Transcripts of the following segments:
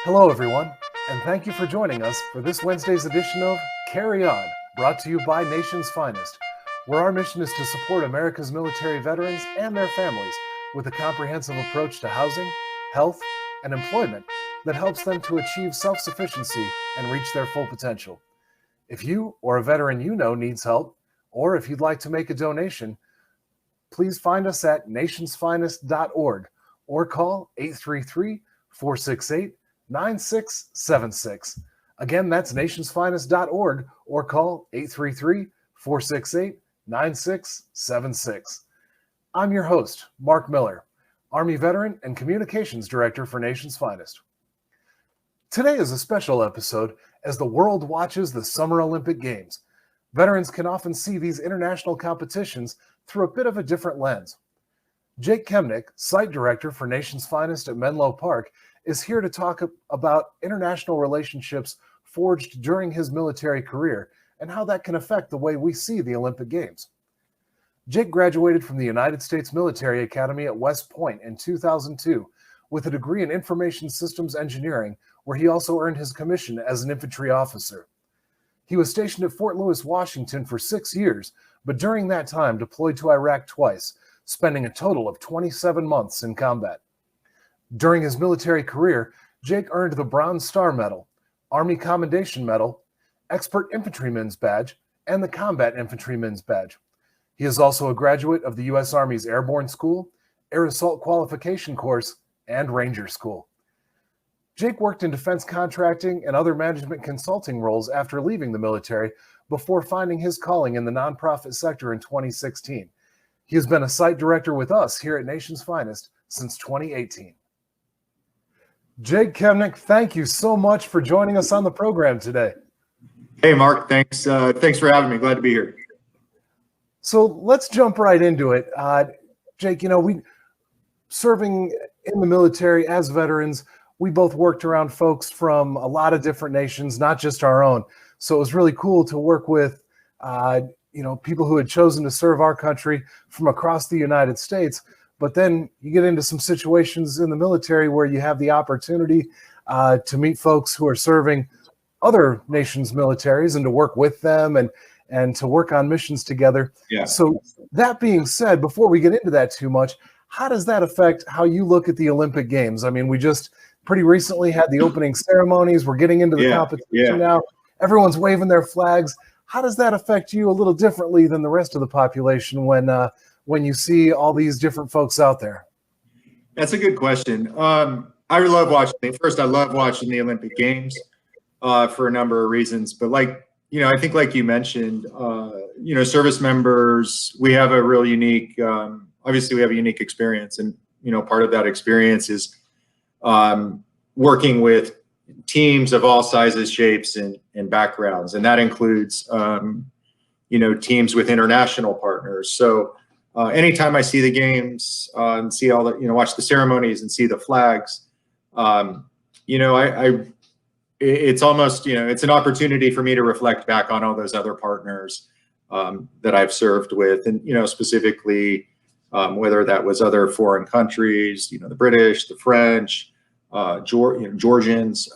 Hello, everyone, and thank you for joining us for this Wednesday's edition of Carry On, brought to you by Nation's Finest, where our mission is to support America's military veterans and their families with a comprehensive approach to housing, health, and employment that helps them to achieve self-sufficiency and reach their full potential. If you or a veteran you know needs help, or if you'd like to make a donation, please find us at nationsfinest.org or call 833-468-9676. Again, that's nationsfinest.org or call 833-468-9676. I'm your host, Mark Miller, Army veteran and Communications Director for Nation's Finest. Today is a special episode as the world watches the Summer Olympic Games. Veterans can often see these international competitions through a bit of a different lens. Jake Kemnec, Site Director for Nation's Finest at Menlo Park, is here to talk about international relationships forged during his military career and how that can affect the way we see the Olympic Games. Jake graduated from the United States Military Academy at West Point in 2002 with a degree in Information Systems Engineering, where he also earned his commission as an infantry officer. He was stationed at Fort Lewis, Washington for 6 years, but during that time deployed to Iraq twice, spending a total of 27 months in combat. During his military career, Jake earned the Bronze Star Medal, Army Commendation Medal, Expert Infantryman's Badge, and the Combat Infantryman's Badge. He is also a graduate of the U.S. Army's Airborne School, Air Assault Qualification Course, and Ranger School. Jake worked in defense contracting and other management consulting roles after leaving the military before finding his calling in the nonprofit sector in 2016. He has been a site director with us here at Nation's Finest since 2018. Jake Kemnec, thank you so much for joining us on the program today. Hey, Mark. Thanks for having me. Glad to be here. So let's jump right into it. Jake, we serving in the military as veterans, we both worked around folks from a lot of different nations, not just our own. So it was really cool to work with, people who had chosen to serve our country from across the United States. But then you get into some situations in the military where you have the opportunity to meet folks who are serving other nations' militaries and to work with them and to work on missions together. Yeah. So that being said, before we get into that too much, how does that affect how you look at the Olympic Games? I mean, we just pretty recently had the opening ceremonies. We're getting into the competition now. Everyone's waving their flags. How does that affect you a little differently than the rest of the population when you see all these different folks out there? That's a good question. I love watching it. First, I love watching the Olympic Games for a number of reasons. But I think like you mentioned, service members, we have a real unique, obviously we have a unique experience. And, part of that experience is working with teams of all sizes, shapes, and backgrounds. And that includes, teams with international partners. So anytime I see the games and see all the, watch the ceremonies and see the flags, it's almost, it's an opportunity for me to reflect back on all those other partners that I've served with. And, specifically, whether that was other foreign countries, the British, the French, Georgians,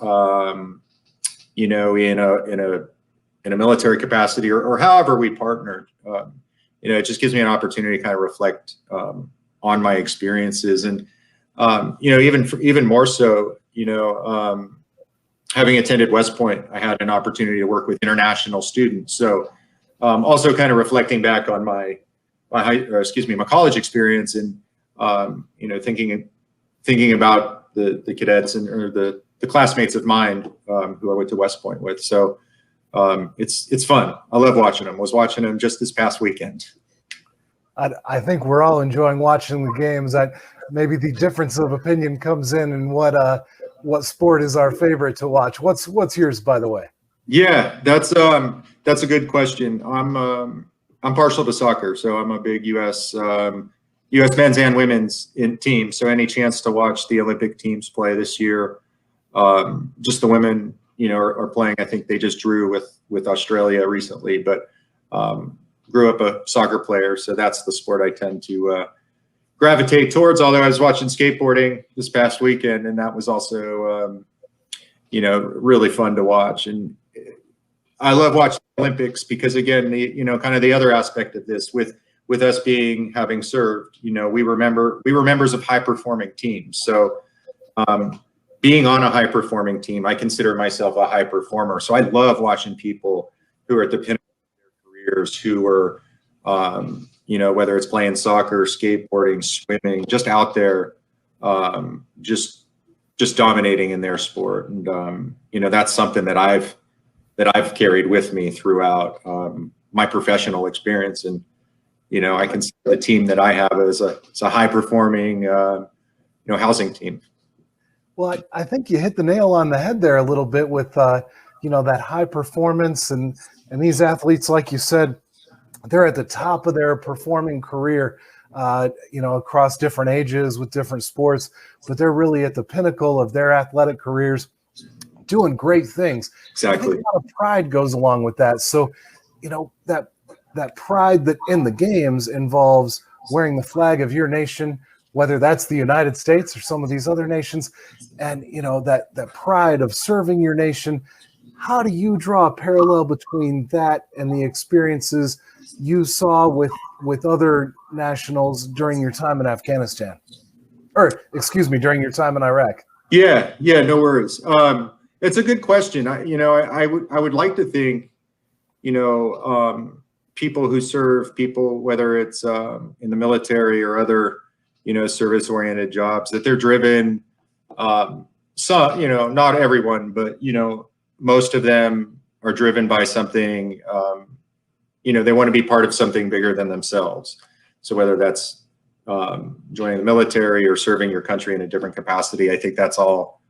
in a military capacity or however we partnered. It just gives me an opportunity to kind of reflect on my experiences, and even more so, having attended West Point, I had an opportunity to work with international students. So also kind of reflecting back on my college experience, and thinking about the cadets or the classmates of mine who I went to West Point with. So it's fun. I love watching them. I was watching them just this past weekend. I think we're all enjoying watching the games. Maybe the difference of opinion comes in what sport is our favorite to watch. What's yours, by the way? Yeah, that's a good question. I'm partial to soccer, so I'm a big U.S. men's and women's team. So any chance to watch the Olympic teams play this year, just the women, are playing. I think they just drew with Australia recently, but grew up a soccer player, so that's the sport I tend to gravitate towards. Although I was watching skateboarding this past weekend, and that was also really fun to watch. And I love watching the Olympics because, again, kind of the other aspect of this with us having served, we were members of high performing teams. So being on a high performing team, I consider myself a high performer. So I love watching people who are at the pinnacle of their careers, who are, whether it's playing soccer, skateboarding, swimming, just out there, just dominating in their sport. And, that's something that I've carried with me throughout my professional experience. And, I consider the team that I have as a high performing, housing team. Well, I think you hit the nail on the head there a little bit with, that high performance and these athletes, like you said, they're at the top of their performing career, across different ages with different sports, but they're really at the pinnacle of their athletic careers, doing great things. Exactly. I think a lot of pride goes along with that. So, that pride that in the games involves wearing the flag of your nation, whether that's the United States or some of these other nations, and that pride of serving your nation. How do you draw a parallel between that and the experiences you saw with other nationals during your time in Afghanistan, during your time in Iraq? Yeah, no worries. It's a good question. I would like to think, people who serve, whether it's in the military or other, service-oriented jobs, that they're driven. Some, not everyone, but most of them are driven by something. They want to be part of something bigger than themselves. So whether that's joining the military or serving your country in a different capacity, I think that's all.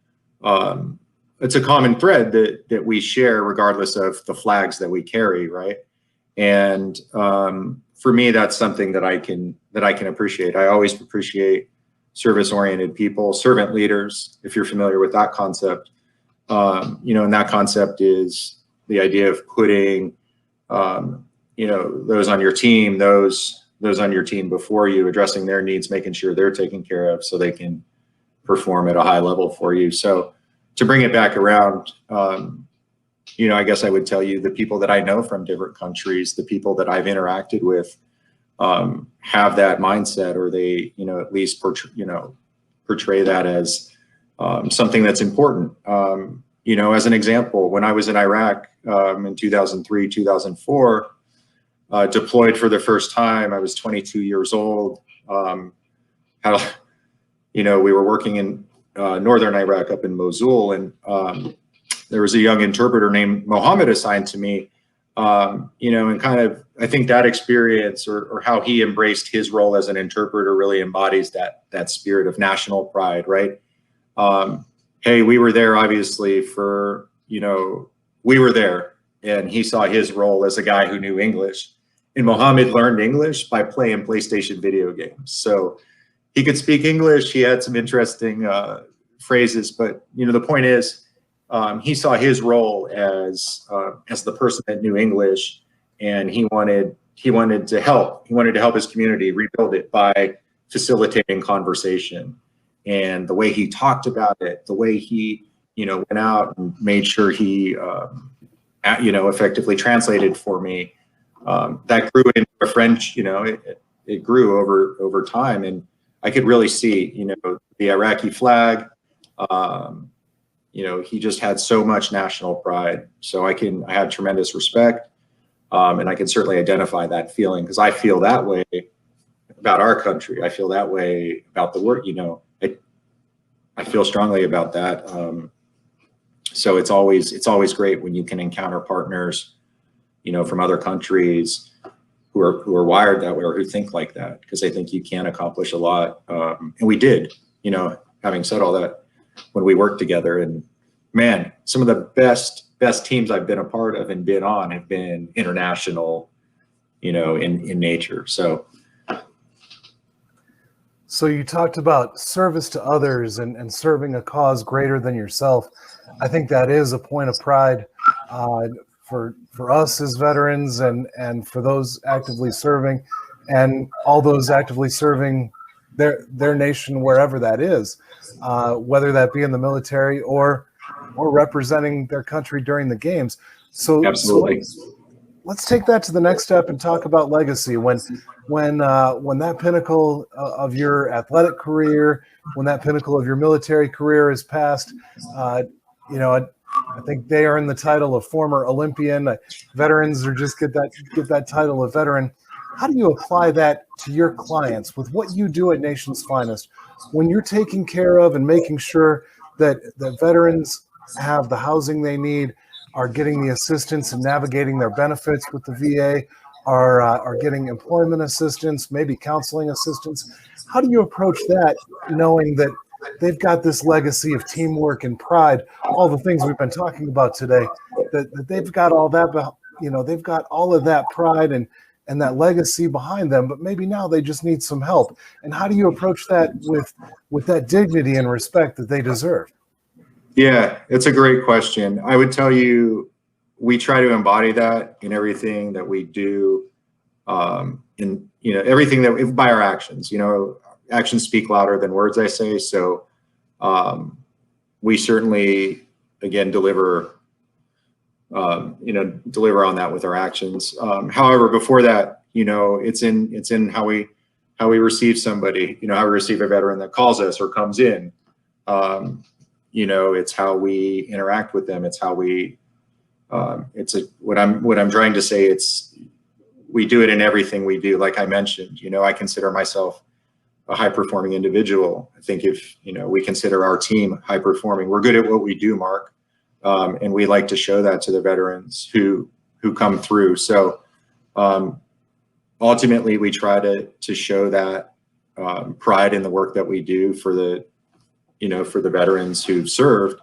It's a common thread that we share, regardless of the flags that we carry, right? And for me, that's something that I can appreciate. I always appreciate service-oriented people, servant leaders, if you're familiar with that concept. And that concept is the idea of putting, those on your team, those on your team before you, addressing their needs, making sure they're taken care of so they can perform at a high level for you. So to bring it back around, I guess I would tell you the people that I know from different countries, the people that I've interacted with, have that mindset, or they, at least portray that as something that's important. As an example, when I was in Iraq in 2003, 2004, deployed for the first time, I was 22 years old. We were working in northern Iraq up in Mosul, and there was a young interpreter named Mohammed assigned to me, and kind of, I think that experience or how he embraced his role as an interpreter really embodies that spirit of national pride, right? Hey, we were there obviously we were there, and he saw his role as a guy who knew English. And Mohammed learned English by playing PlayStation video games. So he could speak English. He had some interesting phrases, but the point is, he saw his role as the person that knew English, and he wanted to help. He wanted to help his community rebuild it by facilitating conversation. And the way he talked about it, the way he went out and made sure he effectively translated for me, that grew into a French. It grew over time, and I could really see the Iraqi flag. He just had so much national pride. So I had tremendous respect, and I can certainly identify that feeling, because I feel that way about our country. I feel that way about the work. I feel strongly about that. So it's always great when you can encounter partners, from other countries who are wired that way, or who think like that, because I think you can accomplish a lot. And we did. Having said all that, when we worked together, and man, some of the best teams I've been a part of and been on have been international, in nature. So you talked about service to others and serving a cause greater than yourself. I think that is a point of pride for us as veterans, and for those actively serving, and all those actively serving their nation, wherever that is, whether that be in the military or or representing their country during the games. So, Absolutely. let's take that to the next step and talk about legacy. When that pinnacle of your athletic career, when that pinnacle of your military career is passed, I think they earn the title of former Olympian. Veterans or just get that title of veteran. How do you apply that to your clients with what you do at Nation's Finest when you're taking care of and making sure that veterans have the housing they need, are getting the assistance and navigating their benefits with the VA, are getting employment assistance, maybe counseling assistance? How do you approach that, knowing that they've got this legacy of teamwork and pride, all the things we've been talking about today, that they've got all that, they've got all of that pride and that legacy behind them, but maybe now they just need some help? And how do you approach that with that dignity and respect that they deserve? Yeah, it's a great question. I would tell you, we try to embody that in everything that we do, in everything that by our actions. Actions speak louder than words, I say. So we certainly, again, deliver on that with our actions. However, before that, it's in how we receive somebody, how we receive a veteran that calls us or comes in. It's how we interact with them. It's how we, what I'm trying to say, we do it in everything we do. Like I mentioned, I consider myself a high performing individual. I think if, we consider our team high performing, we're good at what we do, Mark. And we like to show that to the veterans who come through. So, ultimately we try to show that, pride in the work that we do for the veterans who've served,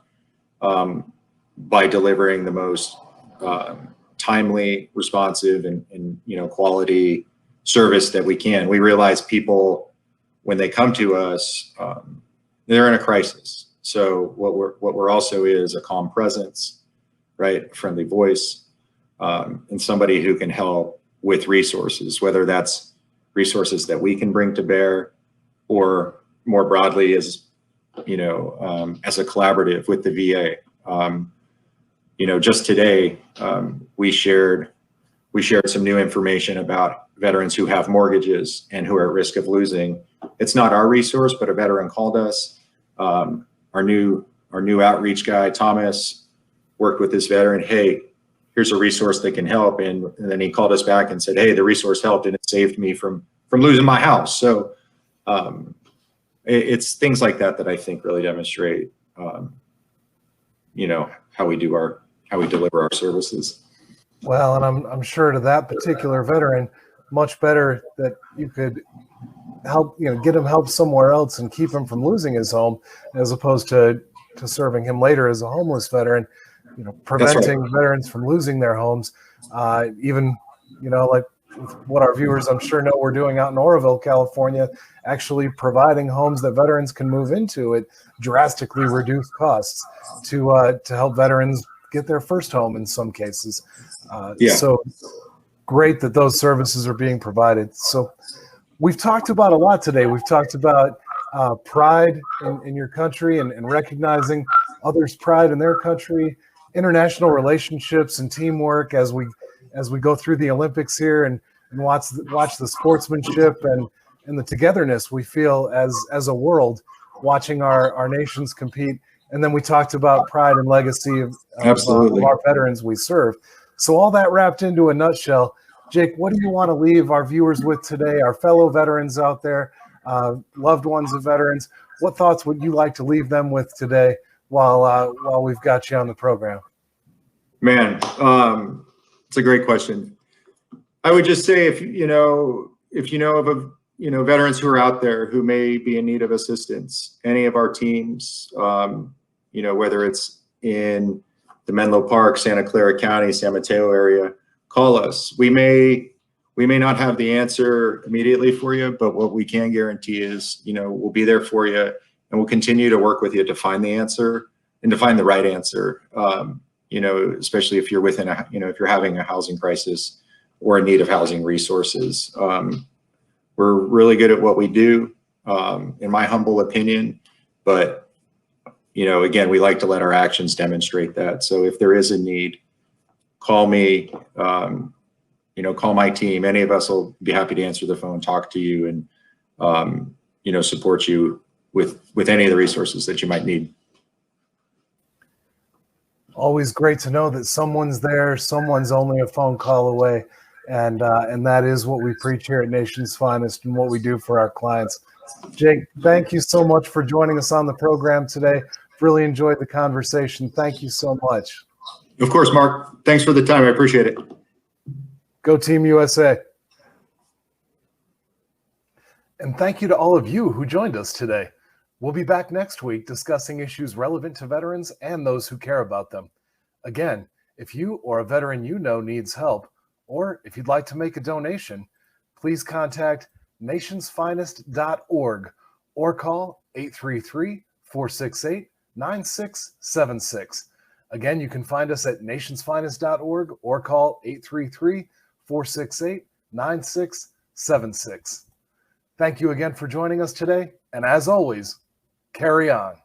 by delivering the most timely, responsive, and quality service that we can. We realize people, when they come to us, they're in a crisis. So what we're also is a calm presence, right? A friendly voice, and somebody who can help with resources, whether that's resources that we can bring to bear, or more broadly as a collaborative with the VA. Just today, we shared some new information about veterans who have mortgages and who are at risk of losing. It's not our resource, but a veteran called us. Our new outreach guy, Thomas, worked with this veteran. Hey, here's a resource that can help. And then he called us back and said, hey, the resource helped and it saved me from losing my house. So it's things like that I think really demonstrate, how we deliver our services. Well, and I'm sure to that particular veteran, much better that you could help, get him help somewhere else and keep him from losing his home, as opposed to serving him later as a homeless veteran. Preventing veterans from losing their homes, even, like what our viewers, I'm sure, know we're doing out in Oroville, California, actually providing homes that veterans can move into at drastically reduced costs to help veterans get their first home in some cases. So great that those services are being provided. So we've talked about a lot today. We've talked about pride in your country and recognizing others' pride in their country, international relationships and teamwork as we go through the Olympics here and watch the sportsmanship and the togetherness we feel as a world watching our nations compete. And then we talked about pride and legacy of our veterans we serve. So all that wrapped into a nutshell. Jake, what do you want to leave our viewers with today, our fellow veterans out there, loved ones of veterans? What thoughts would you like to leave them with today while we've got you on the program? Man, it's a great question. I would just say, if you know of veterans who are out there who may be in need of assistance, any of our teams, whether it's in the Menlo Park, Santa Clara County, San Mateo area, call us. We may not have the answer immediately for you, but what we can guarantee is, we'll be there for you, and we'll continue to work with you to find the answer and to find the right answer. Especially if you're if you're having a housing crisis or in need of housing resources. We're really good at what we do, in my humble opinion, but again, we like to let our actions demonstrate that. So if there is a need, call me, call my team. Any of us will be happy to answer the phone, talk to you, and, support you with any of the resources that you might need. Always great to know that someone's there, someone's only a phone call away. And that is what we preach here at Nation's Finest and what we do for our clients. Jake, thank you so much for joining us on the program today. Really enjoyed the conversation. Thank you so much. Of course, Mark. Thanks for the time. I appreciate it. Go Team USA. And thank you to all of you who joined us today. We'll be back next week discussing issues relevant to veterans and those who care about them. Again, if you or a veteran you know needs help, or if you'd like to make a donation, please contact nationsfinest.org or call 833-468-9676. Again, you can find us at nationsfinest.org or call 833-468-9676. Thank you again for joining us today, and as always, carry on.